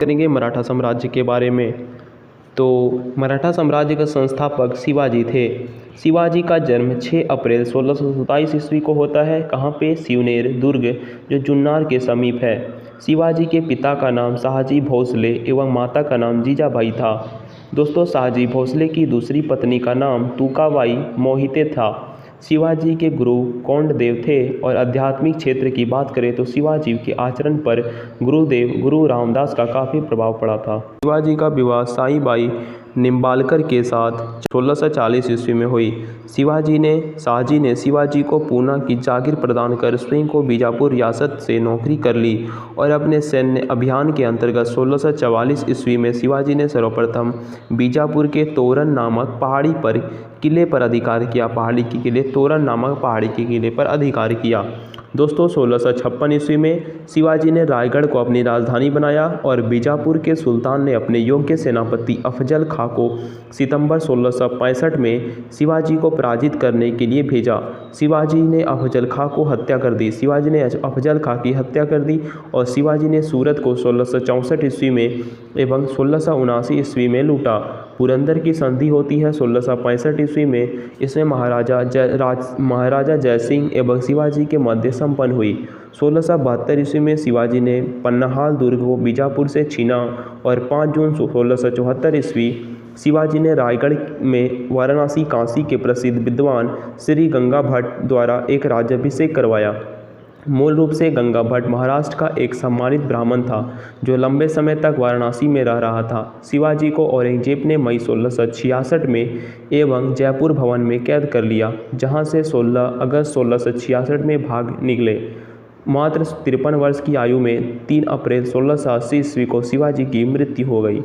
करेंगे मराठा साम्राज्य के बारे में। तो मराठा साम्राज्य के संस्थापक शिवाजी थे। शिवाजी का जन्म 6 अप्रैल 1627 ईस्वी को होता है। कहाँ पे? शिवनेर दुर्ग, जो जुन्नर के समीप है। शिवाजी के पिता का नाम शाहजी भोसले एवं माता का नाम जीजाबाई था। दोस्तों, शाहजी भोसले की दूसरी पत्नी का नाम तुकाबाई मोहिते था। शिवाजी के गुरु कोंडदेव थे। और आध्यात्मिक क्षेत्र की बात करें तो शिवाजी के आचरण पर गुरु रामदास का काफ़ी प्रभाव पड़ा था। शिवाजी का विवाह साईबाई निम्बालकर के साथ 1640 ईस्वी में हुई। शाहजी ने शिवाजी को पूना की जागीर प्रदान कर स्वयं को बीजापुर रियासत से नौकरी कर ली। और अपने सैन्य अभियान के अंतर्गत 1644 ईस्वी में शिवाजी ने सर्वप्रथम बीजापुर के तोरण नामक पहाड़ी पर किले पर अधिकार किया। तोरण नामक पहाड़ी के किले पर अधिकार किया। दोस्तों, 1656 ईस्वी में शिवाजी ने रायगढ़ को अपनी राजधानी बनाया और बीजापुर के सुल्तान ने अपने योग्य सेनापति अफजल खां को सितंबर 1665 में शिवाजी को पराजित करने के लिए भेजा। शिवाजी ने अफजल खां की हत्या कर दी और शिवाजी ने सूरत को 1664 ईस्वी में एवं 1679 ईस्वी में लूटा। पुरंदर की संधि होती है 1665 ईस्वी में। इसमें महाराजा जयसिंह एवं शिवाजी के मध्य संपन्न हुई। 1672 ईस्वी में शिवाजी ने पन्नाहाल दुर्ग को बीजापुर से छीना और 5 जून 1674 ईस्वी शिवाजी ने रायगढ़ में वाराणसी काशी के प्रसिद्ध विद्वान श्री गंगा भट्ट द्वारा एक राज्याभिषेक करवाया। मूल रूप से गंगा भट्ट महाराष्ट्र का एक सम्मानित ब्राह्मण था जो लंबे समय तक वाराणसी में रह रहा था। शिवाजी को औरंगजेब ने मई 1666 में एवं जयपुर भवन में कैद कर लिया, जहां से 16 अगस्त 1666 में भाग निकले। मात्र 53 वर्ष की आयु में 3 अप्रैल 1680 ईस्वी को शिवाजी की मृत्यु हो गई।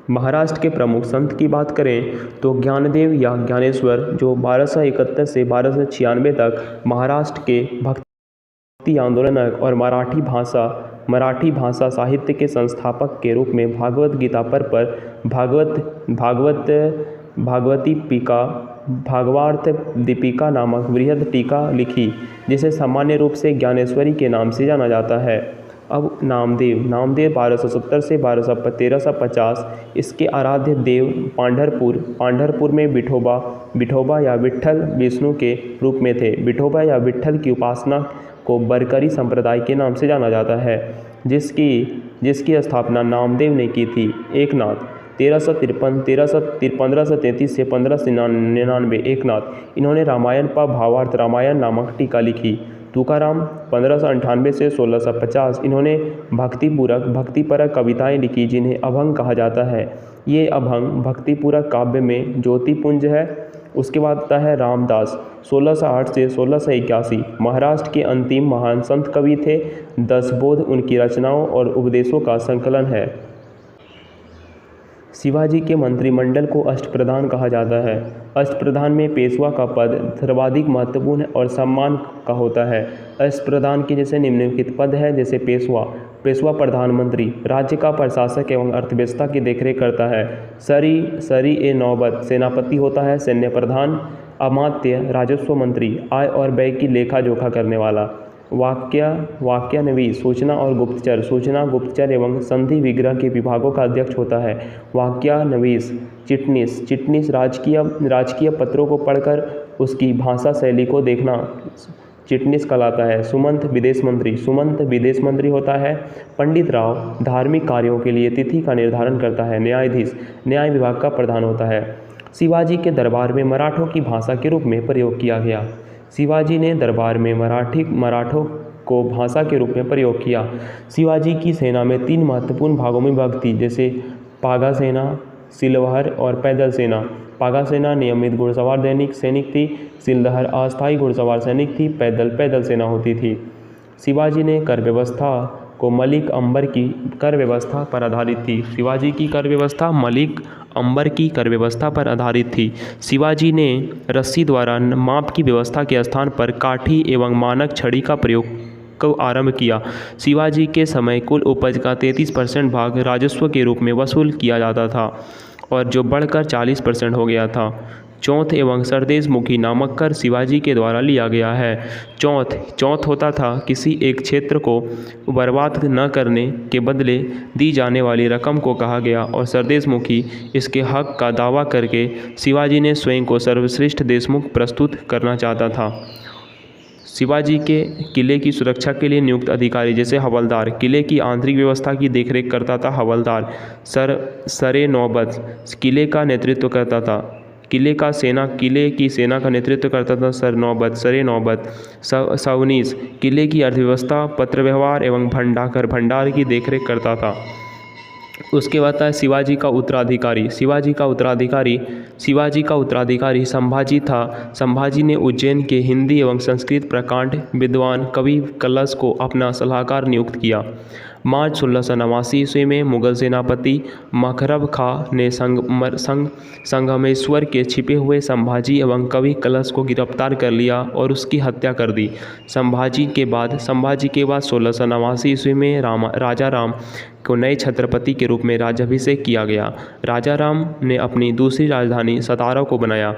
महाराष्ट्र के प्रमुख संत की बात करें तो ज्ञानदेव या ज्ञानेश्वर, जो 1271 से 1296 तक महाराष्ट्र के भक्ति आंदोलनक और मराठी भाषा साहित्य के संस्थापक के रूप में भागवत दीपिका नामक बृहद टीका लिखी, जिसे सामान्य रूप से ज्ञानेश्वरी के नाम से जाना जाता है। अब नामदेव 1270 से 1350, इसके आराध्य देव पांढरपुर में विठोबा या विट्ठल विष्णु के रूप में थे। विठोबा या विट्ठल की उपासना को बरकरी संप्रदाय के नाम से जाना जाता है, जिसकी स्थापना नामदेव ने की थी। एकनाथ 1533 से 1599, एकनाथ, इन्होंने रामायण पर भावार्थ रामायण नामक टीका लिखी। तुकाराम 1598 से 1650, इन्होंने भक्तिपरक कविताएं लिखी, जिन्हें अभंग कहा जाता है। ये अभंग भक्तिपूरक काव्य में ज्योतिपुंज है। उसके बाद आता है रामदास 1608 से 1681, महाराष्ट्र के अंतिम महान संत कवि थे। 10 बोध उनकी रचनाओं और उपदेशों का संकलन है। शिवाजी के मंत्रिमंडल को अष्टप्रधान कहा जाता है। अष्टप्रधान में पेशवा का पद सर्वाधिक महत्वपूर्ण और सम्मान का होता है। अष्टप्रधान के जैसे निम्नलिखित पद है, जैसे पेशवा प्रधानमंत्री, राज्य का प्रशासक एवं अर्थव्यवस्था की देखरेख करता है। सरी ए नौबत, सेनापति होता है। सैन्य प्रधान, अमात्य, राजस्व मंत्री, आय और व्यय की लेखा जोखा करने वाला। वाक्यानवीस, सूचना गुप्तचर एवं संधि विग्रह के विभागों का अध्यक्ष होता है। वाक्यानवीस। चिटनीस, राजकीय पत्रों को पढ़कर उसकी भाषा शैली को देखना चिटनीस कहलाता है। सुमंत विदेश मंत्री होता है। पंडित राव, धार्मिक कार्यों के लिए तिथि का निर्धारण करता है। न्यायाधीश, न्याय विभाग का प्रधान होता है। शिवाजी के दरबार में मराठों की भाषा के रूप में प्रयोग किया गया। शिवाजी ने दरबार में मराठों को भाषा के रूप में प्रयोग किया। शिवाजी की सेना में 3 महत्वपूर्ण भागों में विभक्त थी, जैसे पागा सेना, सिलवहर और पैदल सेना। पागा सेना नियमित घुड़सवार सैनिक थी। सिलदहर अस्थायी घुड़सवार सैनिक थी। पैदल सेना होती थी। शिवाजी ने कर व्यवस्था को मलिक अंबर की कर व्यवस्था पर आधारित थी। शिवाजी की कर व्यवस्था मलिक अंबर की कर व्यवस्था पर आधारित थी। शिवाजी ने रस्सी द्वारा माप की व्यवस्था के स्थान पर काठी एवं मानक छड़ी का प्रयोग को आरंभ किया। शिवाजी के समय कुल उपज का 33% भाग राजस्व के रूप में वसूल किया जाता था, और जो बढ़कर 40% हो गया था। चौथ एवं सरदेशमुखी नामक कर शिवाजी के द्वारा लिया गया है। चौथ होता था किसी एक क्षेत्र को बर्बाद न करने के बदले दी जाने वाली रकम को कहा गया, और सरदेशमुखी इसके हक का दावा करके शिवाजी ने स्वयं को सर्वश्रेष्ठ देशमुख प्रस्तुत करना चाहता था। शिवाजी के किले की सुरक्षा के लिए नियुक्त अधिकारी जैसे हवलदार, किले की आंतरिक व्यवस्था की देखरेख करता था हवलदार, सरे नौबत किले का नेतृत्व करता था, किले की सेना का नेतृत्व करता था सरे नौबत, सवनीस किले की अर्थव्यवस्था, पत्र व्यवहार एवं भंडार की देखरेख करता था। उसके बाद है शिवाजी का उत्तराधिकारी। शिवाजी का उत्तराधिकारी संभाजी था। संभाजी ने उज्जैन के हिंदी एवं संस्कृत प्रकांड विद्वान कवि कलश को अपना सलाहकार नियुक्त किया। मार्च 1689 ईस्वी में मुगल सेनापति मखरब खां ने संगमेश्वर के छिपे हुए संभाजी एवं कवि कलश को गिरफ्तार कर लिया और उसकी हत्या कर दी। संभाजी के बाद 1689 ईस्वी में राजा राम को नए छत्रपति के रूप में राज्याभिषेक किया गया। राजा राम ने अपनी दूसरी राजधानी सतारा को बनाया।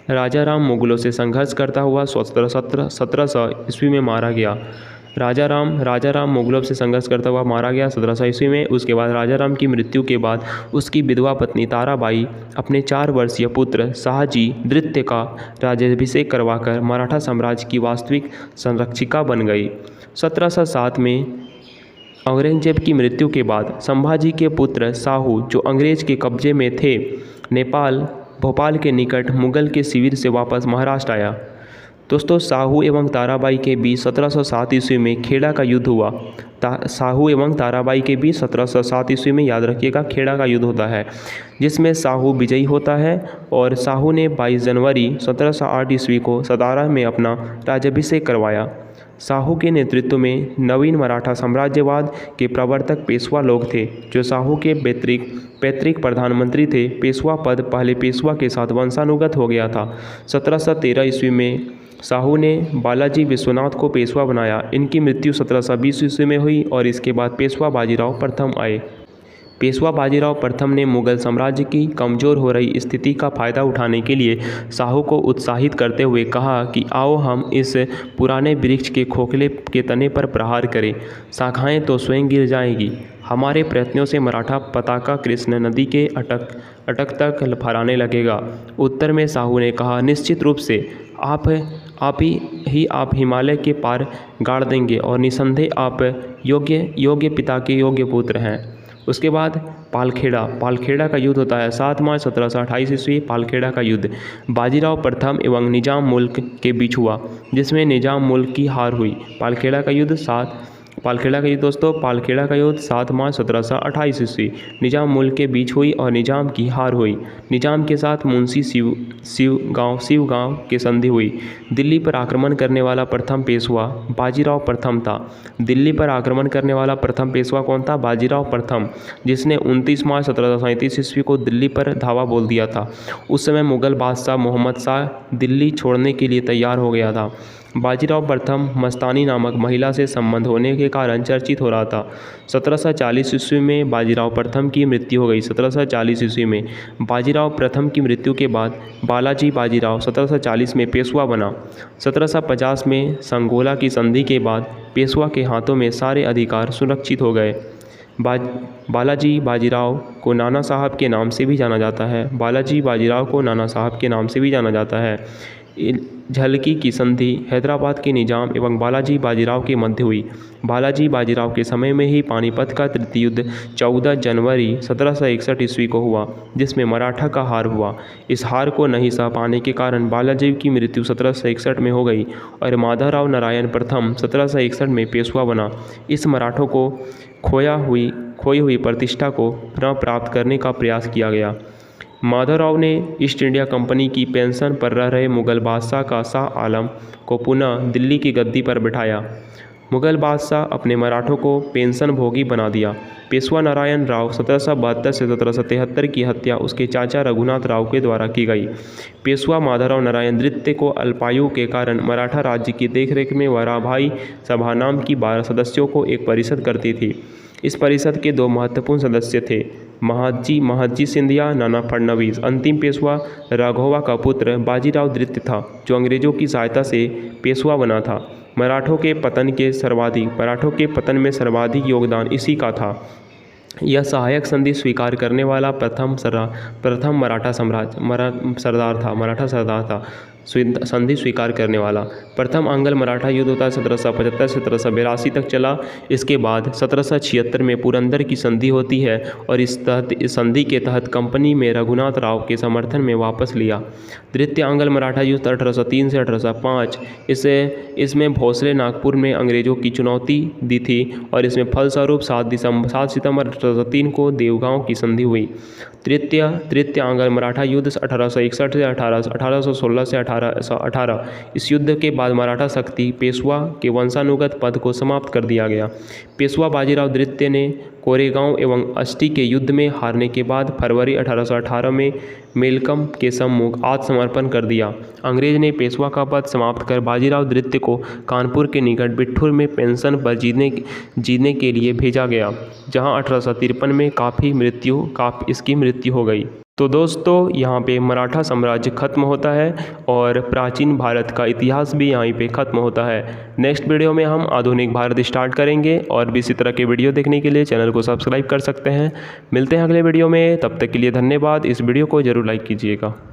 राजा राम मुगलों से संघर्ष करता हुआ 1700 ईस्वी में मारा गया। राजा राम मुगलों से संघर्ष करता हुआ मारा गया 1700 ईस्वी में। उसके बाद राजा राम की मृत्यु के बाद उसकी विधवा पत्नी ताराबाई अपने 4 वर्षीय पुत्र शाहजी द्वितीय का राज्याभिषेक करवाकर मराठा साम्राज्य की वास्तविक संरक्षिका बन गई। 1707 में औरंगजेब की मृत्यु के बाद संभाजी के पुत्र साहू, जो अंग्रेज के कब्जे में थे, भोपाल के निकट मुगल के शिविर से वापस महाराष्ट्र आया। दोस्तों, साहू एवं ताराबाई के बीच 1707 ईस्वी में खेड़ा का युद्ध हुआ। साहू एवं ताराबाई के बीच 1707 ईस्वी में, याद रखिएगा, खेड़ा का युद्ध होता है, जिसमें साहू विजयी होता है और साहू ने 22 जनवरी 1708 ईस्वी को सतारा में अपना राज्याभिषेक करवाया। साहू के नेतृत्व में नवीन मराठा साम्राज्यवाद के प्रवर्तक पेशवा लोग थे, जो साहू के पैतृक प्रधानमंत्री थे। पेशवा पद पहले पेशवा के साथ वंशानुगत हो गया था। 1713 ईस्वी में साहू ने बालाजी विश्वनाथ को पेशवा बनाया। इनकी मृत्यु 1720 ईस्वी में हुई और इसके बाद पेशवा बाजीराव प्रथम आए। पेशवा बाजीराव प्रथम ने मुगल साम्राज्य की कमज़ोर हो रही स्थिति का फ़ायदा उठाने के लिए साहू को उत्साहित करते हुए कहा कि आओ हम इस पुराने वृक्ष के खोखले के तने पर प्रहार करें, शाखाएं तो स्वयं गिर जाएंगी। हमारे प्रयत्नों से मराठा पताका कृष्ण नदी के अटक तक फहराने लगेगा। उत्तर में साहू ने कहा, निश्चित रूप से आप हिमालय के पार गाड़ देंगे और निसंदेह आप योग्य पिता के योग्य पुत्र हैं। उसके बाद पालखेड़ा का युद्ध होता है। 7 मार्च 1728 ईस्वी पालखेड़ा का युद्ध बाजीराव प्रथम एवं निजाम मुल्क के बीच हुआ, जिसमें निजाम मुल्क की हार हुई। पालखेड़ा का युद्ध दोस्तों 7 मार्च 1728 ईस्वी निजाम मुल्क के बीच हुई और निजाम की हार हुई। निजाम के साथ मुंशी शिवगांव की संधि हुई। दिल्ली पर आक्रमण करने वाला प्रथम पेशवा बाजीराव प्रथम था। दिल्ली पर आक्रमण करने वाला प्रथम पेशवा कौन था? बाजीराव प्रथम, जिसने 29 मार्च 1737 ईस्वी को दिल्ली पर धावा बोल दिया था। उस समय मुगल बादशाह मोहम्मद शाह दिल्ली छोड़ने के लिए तैयार हो गया था। बाजीराव प्रथम मस्तानी नामक महिला से संबंध होने के कारण चर्चित हो रहा था। 1740 ईस्वी में बाजीराव प्रथम की मृत्यु हो गई। 1740 ईस्वी में बाजीराव प्रथम की मृत्यु के बाद बालाजी बाजीराव 1740 में पेशवा बना। 1750 में संगोला की संधि के बाद पेशवा के हाथों में सारे अधिकार सुरक्षित हो गए। बालाजी बाजीराव को नाना साहब के नाम से भी जाना जाता है। बालाजी बाजीराव को नाना साहब के नाम से भी जाना जाता है। झलकी की संधि हैदराबाद के निजाम एवं बालाजी बाजीराव के मध्य हुई। बालाजी बाजीराव के समय में ही पानीपत का तृतीय युद्ध 14 जनवरी 1761 ईस्वी को हुआ, जिसमें मराठा का हार हुआ। इस हार को नहीं सह पाने के कारण बालाजी की मृत्यु 1761 में हो गई और माधवराव नारायण प्रथम 1761 में पेशवा बना। इस मराठों को खोई हुई प्रतिष्ठा को पुनः प्राप्त करने का प्रयास किया गया। माधवराव ने ईस्ट इंडिया कंपनी की पेंशन पर रह रहे मुगल बादशाह का शाह आलम को पुनः दिल्ली की गद्दी पर बिठाया। मुगल बादशाह अपने मराठों को पेंशन भोगी बना दिया। पेशवा नारायण राव 1772 से 1773 की हत्या उसके चाचा रघुनाथ राव के द्वारा की गई। पेशवा माधवराव नारायण द्वितीय को अल्पायु के कारण मराठा राज्य की देखरेख में वराभाई सभा नाम की 12 सदस्यों को एक परिषद करती थी। इस परिषद के 2 महत्वपूर्ण सदस्य थे, महादजी सिंधिया, नाना फडणवीस। अंतिम पेशवा राघोबा का पुत्र बाजीराव द्वितीय था, जो अंग्रेजों की सहायता से पेशवा बना था। मराठों के पतन में सर्वाधिक योगदान इसी का था। यह सहायक संधि स्वीकार करने वाला प्रथम मराठा सरदार था। संधि स्वीकार करने वाला प्रथम आंग्ल मराठा युद्ध होता है 1775 से 1782 तक चला। इसके बाद 1776 में पुरंदर की संधि होती है और इस संधि के तहत कंपनी में रघुनाथ राव के समर्थन में वापस लिया। द्वितीय आंग्ल मराठा युद्ध 1803 से 1805, इसमें भोसले नागपुर में अंग्रेजों की चुनौती दी थी और इसमें फलस्वरूप 7 सितंबर 1803 को देवगांव की संधि हुई। तृतीय आंग्ल मराठा युद्ध 1861 से 1816 से 1818, इस युद्ध के बाद मराठा शक्ति पेशवा के वंशानुगत पद को समाप्त कर दिया गया। पेशवा बाजीराव द्वितीय ने कोरेगांव एवं अष्टी के युद्ध में हारने के बाद फरवरी 1818 में मेलकम के सम्मुख आत्मसमर्पण कर दिया। अंग्रेज ने पेशवा का पद समाप्त कर बाजीराव द्वितीय को कानपुर के निकट बिठूर में पेंशन पर जीने के लिए भेजा गया, जहां 1853 में इसकी मृत्यु हो गई। तो दोस्तों, यहाँ पे मराठा साम्राज्य खत्म होता है और प्राचीन भारत का इतिहास भी यहीं पे खत्म होता है। नेक्स्ट वीडियो में हम आधुनिक भारत स्टार्ट करेंगे और भी इसी तरह के वीडियो देखने के लिए चैनल को सब्सक्राइब कर सकते हैं। मिलते हैं अगले वीडियो में, तब तक के लिए धन्यवाद। इस वीडियो को ज़रूर लाइक कीजिएगा।